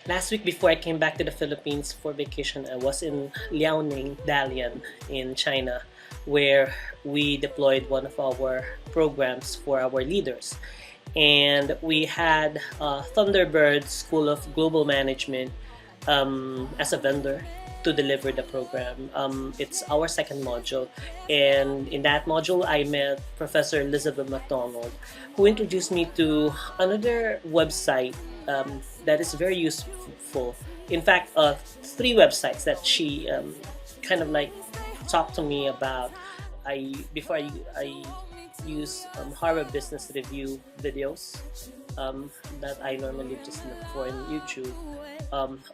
Last week before I came back to the Philippines for vacation, I was in Liaoning, Dalian in China, where we deployed one of our programs for our leaders. And we had Thunderbird School of Global Management as a vendor to deliver the program. It's our second module, and in that module I met Professor Elizabeth McDonald, who introduced me to another website that is very useful. In fact, 3 websites that she kind of like talked to me about. Before I use Harvard Business Review videos that I normally just look for in YouTube.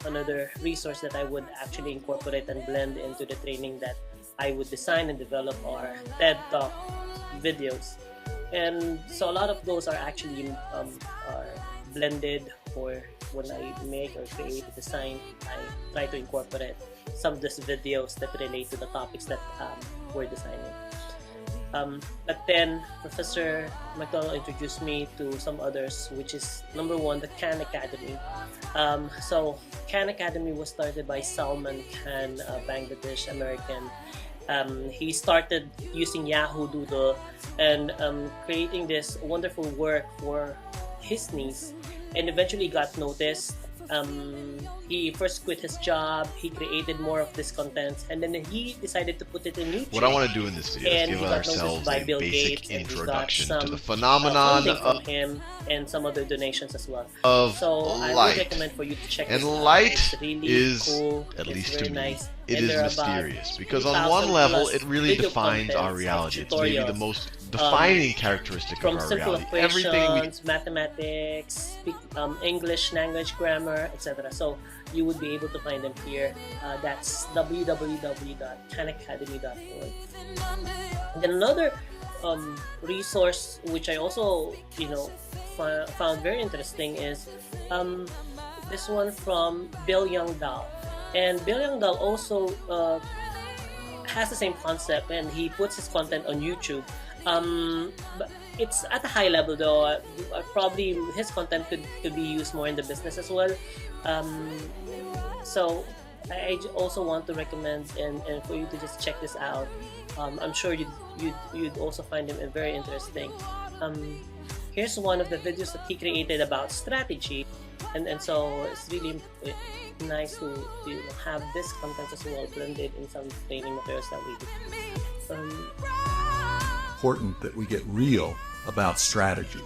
Another resource that I would actually incorporate and blend into the training that I would design and develop are TED Talk videos. And so a lot of those are actually are blended, or when I make or create a design, I try to incorporate some of these videos that relate to the topics that we're designing. But then Professor McDonald introduced me to some others, which is number 1, the Khan Academy. So Khan Academy was started by Salman Khan, a Bangladesh American. He started using Yahoo Doodle and creating this wonderful work for his niece, and eventually got noticed. He first quit his job, he created more of this content, and then he decided to put it in YouTube. What I want to do in this video is give ourselves a basic introduction to the phenomenon from him and some other donations as well. So I would recommend for you to check and this out. light It's really is, cool. at least to me, nice. it And is there are mysterious, about because on 3,000 one level plus it really video defines our contents, reality. It's maybe the tutorials, most defining characteristic from of our simple reality. equations, mathematics, English, language, grammar, etc. So you would be able to find them here. That's www.khanacademy.org. And then another resource which I also found very interesting is this one from Bill Youngdahl. And Bill Youngdahl also has the same concept, and he puts his content on YouTube. But it's at a high level though. Probably his content could be used more in the business as well. So I also want to recommend and for you to just check this out. I'm sure you'd also find him very interesting. Here's one of the videos that he created about strategy, and so it's really nice to have this content as well blended in some training materials that we do. Important that we get real about strategy.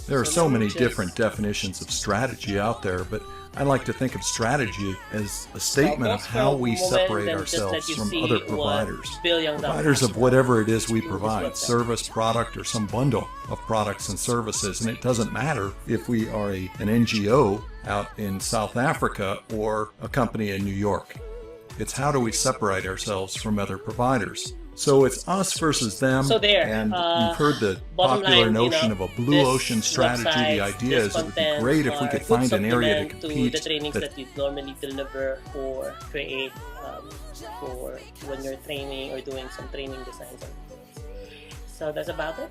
There are so many different definitions of strategy out there, but I like to think of strategy as a statement of how we separate ourselves from other providers. Providers of whatever it is we provide, service, product, or some bundle of products and services. And it doesn't matter if we are an NGO out in South Africa or a company in New York. It's how do we separate ourselves from other providers. So it's us versus them, and you've heard the popular notion of a blue ocean strategy. The idea is it would be great if we could find an area to compete. The trainings that you normally deliver or create for when you're training or doing some training designs. So that's about it.